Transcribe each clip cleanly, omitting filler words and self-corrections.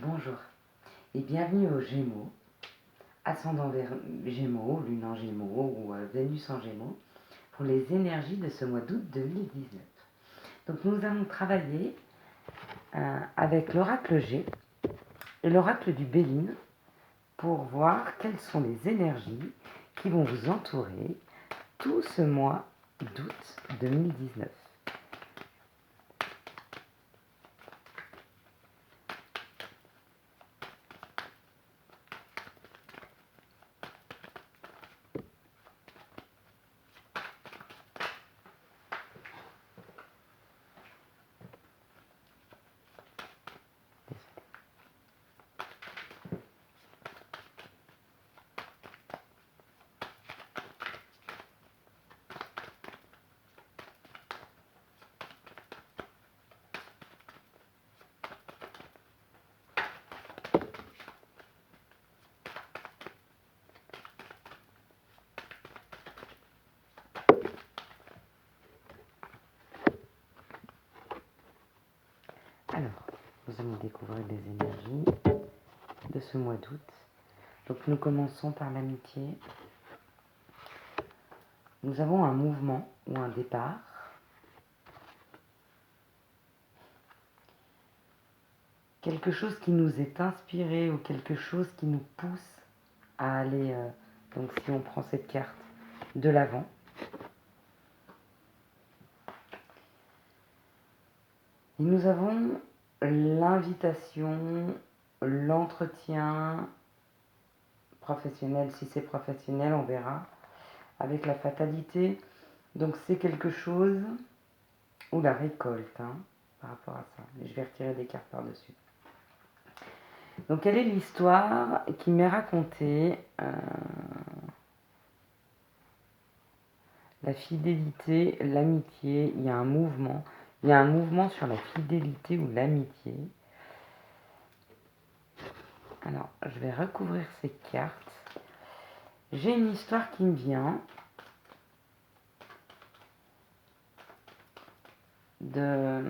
Bonjour et bienvenue aux Gémeaux, ascendant Gémeaux, Lune en Gémeaux ou Vénus en Gémeaux, pour les énergies de ce mois d'août 2019. Donc nous allons travailler avec l'oracle G et l'oracle du Béline pour voir quelles sont les énergies qui vont vous entourer tout ce mois d'août 2019. Alors, nous allons découvrir les énergies de ce mois d'août. Donc nous commençons par l'amitié. Nous avons un mouvement ou un départ. Quelque chose qui nous est inspiré ou quelque chose qui nous pousse à aller, donc si on prend cette carte, de l'avant. Et nous avons l'invitation, l'entretien professionnel, si c'est professionnel, on verra, avec la fatalité. Donc c'est quelque chose, ou la récolte, par rapport à ça. Mais je vais retirer des cartes par-dessus. Donc quelle est l'histoire qui m'est racontée la fidélité, l'amitié, il y a un mouvement. Il y a un mouvement sur la fidélité ou l'amitié. Alors, je vais recouvrir ces cartes. J'ai une histoire qui me vient de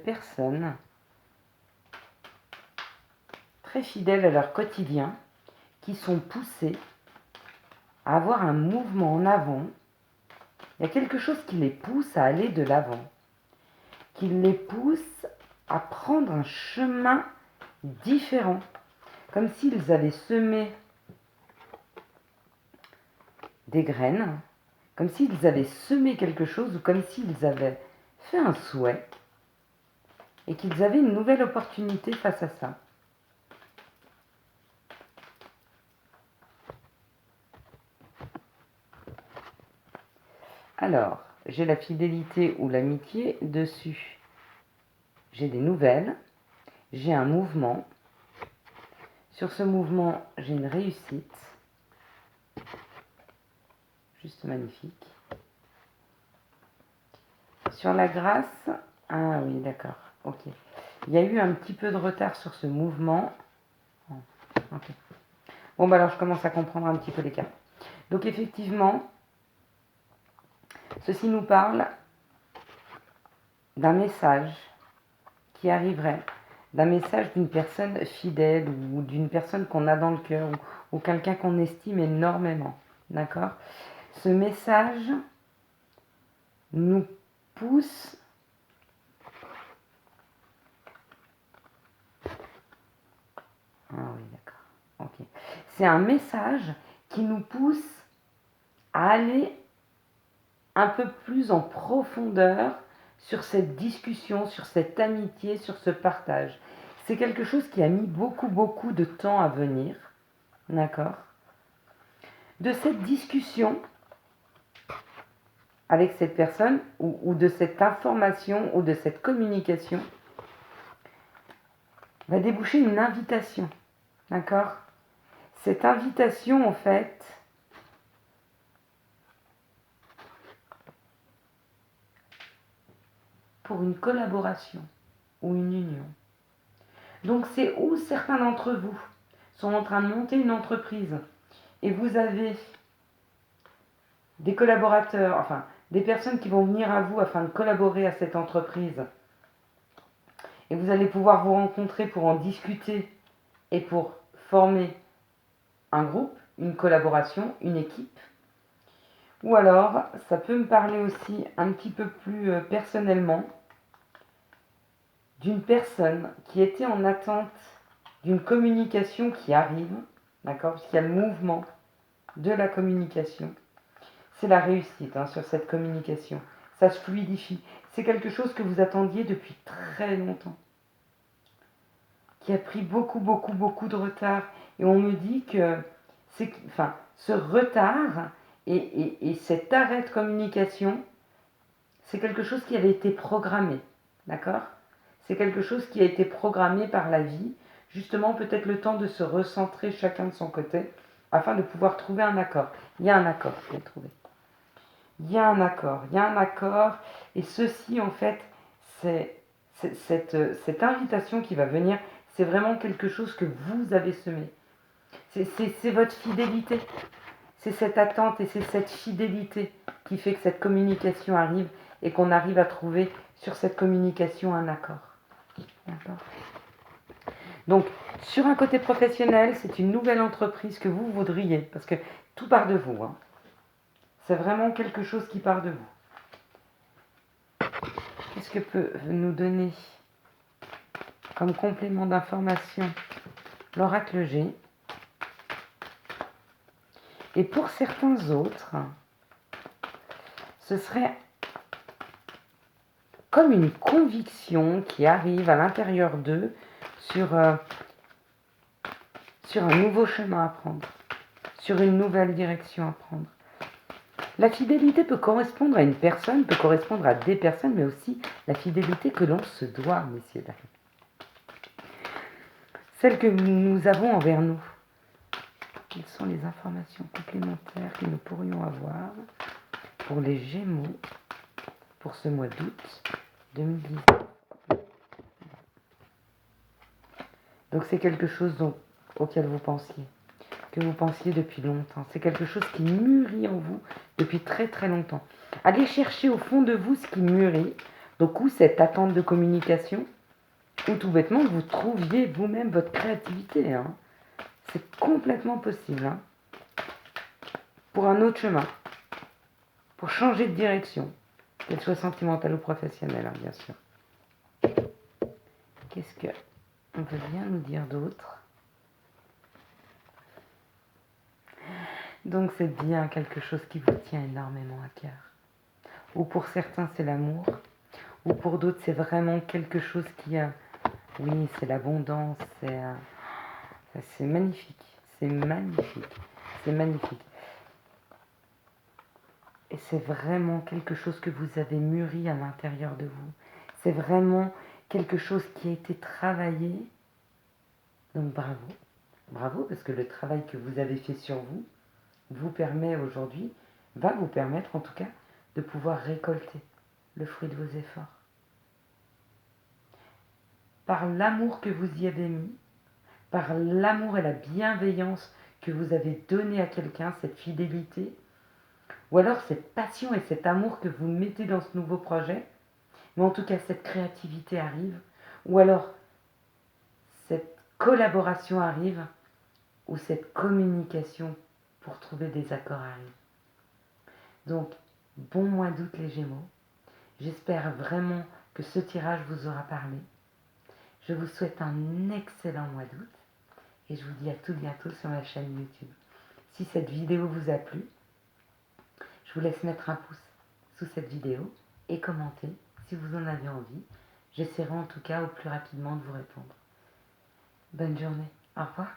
personnes très fidèles à leur quotidien qui sont poussées à avoir un mouvement en avant. Il y a quelque chose qui les pousse à aller de l'avant, qui les pousse à prendre un chemin différent, comme s'ils avaient semé des graines, comme s'ils avaient semé quelque chose ou comme s'ils avaient fait un souhait et qu'ils avaient une nouvelle opportunité face à ça. Alors, j'ai la fidélité ou l'amitié dessus. J'ai des nouvelles, j'ai un mouvement. Sur ce mouvement, j'ai une réussite. Juste magnifique. Sur la grâce, ah oui, d'accord, ok. Il y a eu un petit peu de retard sur ce mouvement. Okay. Bon, bah alors je commence à comprendre un petit peu les cartes. Donc effectivement, ceci nous parle d'un message qui arriverait, d'un message d'une personne fidèle ou d'une personne qu'on a dans le cœur ou quelqu'un qu'on estime énormément. D'accord ? Ce message nous pousse oui, d'accord. Ok. C'est un message qui nous pousse à aller un peu plus en profondeur sur cette discussion, sur cette amitié, sur ce partage. C'est quelque chose qui a mis beaucoup de temps à venir. D'accord ? De cette discussion avec cette personne ou de cette information ou de cette communication va déboucher une invitation. D'accord ? Cette invitation, en fait, pour une collaboration ou une union. Donc c'est où certains d'entre vous sont en train de monter une entreprise et vous avez des collaborateurs, enfin des personnes qui vont venir à vous afin de collaborer à cette entreprise. Et vous allez pouvoir vous rencontrer pour en discuter et pour former un groupe, une collaboration, une équipe. Ou alors, ça peut me parler aussi un petit peu plus personnellement d'une personne qui était en attente d'une communication qui arrive, d'accord, parce qu'il y a le mouvement de la communication. C'est la réussite sur cette communication. Ça se fluidifie. C'est quelque chose que vous attendiez depuis très longtemps, qui a pris beaucoup de retard. Et on me dit que ce retard et cet arrêt de communication, c'est quelque chose qui avait été programmé, d'accord ? C'est quelque chose qui a été programmé par la vie, justement peut-être le temps de se recentrer chacun de son côté, afin de pouvoir trouver un accord. Il y a un accord qui est trouvé. Il y a un accord, et ceci en fait, cette invitation qui va venir, c'est vraiment quelque chose que vous avez semé. C'est votre fidélité. C'est cette attente et c'est cette fidélité qui fait que cette communication arrive et qu'on arrive à trouver sur cette communication un accord. D'accord. Donc, sur un côté professionnel, c'est une nouvelle entreprise que vous voudriez, parce que tout part de vous. C'est vraiment quelque chose qui part de vous. Qu'est-ce que peut nous donner comme complément d'information l'oracle G? Et pour certains autres, ce serait comme une conviction qui arrive à l'intérieur d'eux sur un nouveau chemin à prendre, sur une nouvelle direction à prendre. La fidélité peut correspondre à une personne, peut correspondre à des personnes, mais aussi la fidélité que l'on se doit, messieurs, dames. Celle que nous avons envers nous. Quelles sont les informations complémentaires que nous pourrions avoir pour les Gémeaux pour ce mois d'août 2019? Donc c'est quelque chose auquel vous pensiez, que vous pensiez depuis longtemps. C'est quelque chose qui mûrit en vous depuis très très longtemps. Allez chercher au fond de vous ce qui mûrit. Donc ou cette attente de communication, ou tout bêtement que vous trouviez vous-même votre créativité. C'est complètement possible. Pour un autre chemin, pour changer de direction, qu'elle soit sentimentale ou professionnelle, bien sûr. Qu'est-ce que on peut bien nous dire d'autre? Donc c'est bien quelque chose qui vous tient énormément à cœur. Ou pour certains c'est l'amour, ou pour d'autres c'est vraiment quelque chose qui a... Oui, c'est l'abondance, c'est magnifique, c'est magnifique, c'est magnifique. Et c'est vraiment quelque chose que vous avez mûri à l'intérieur de vous. C'est vraiment quelque chose qui a été travaillé. Donc bravo, bravo, parce que le travail que vous avez fait sur vous permet aujourd'hui, va vous permettre en tout cas, de pouvoir récolter le fruit de vos efforts. Par l'amour que vous y avez mis, par l'amour et la bienveillance que vous avez donné à quelqu'un, cette fidélité, ou alors cette passion et cet amour que vous mettez dans ce nouveau projet, mais en tout cas cette créativité arrive, ou alors cette collaboration arrive, ou cette communication pour trouver des accords arrive. Donc, bon mois d'août les Gémeaux. J'espère vraiment que ce tirage vous aura parlé. Je vous souhaite un excellent mois d'août et je vous dis à tout bientôt sur ma chaîne YouTube. Si cette vidéo vous a plu, je vous laisse mettre un pouce sous cette vidéo et commenter si vous en avez envie. J'essaierai en tout cas au plus rapidement de vous répondre. Bonne journée. Au revoir.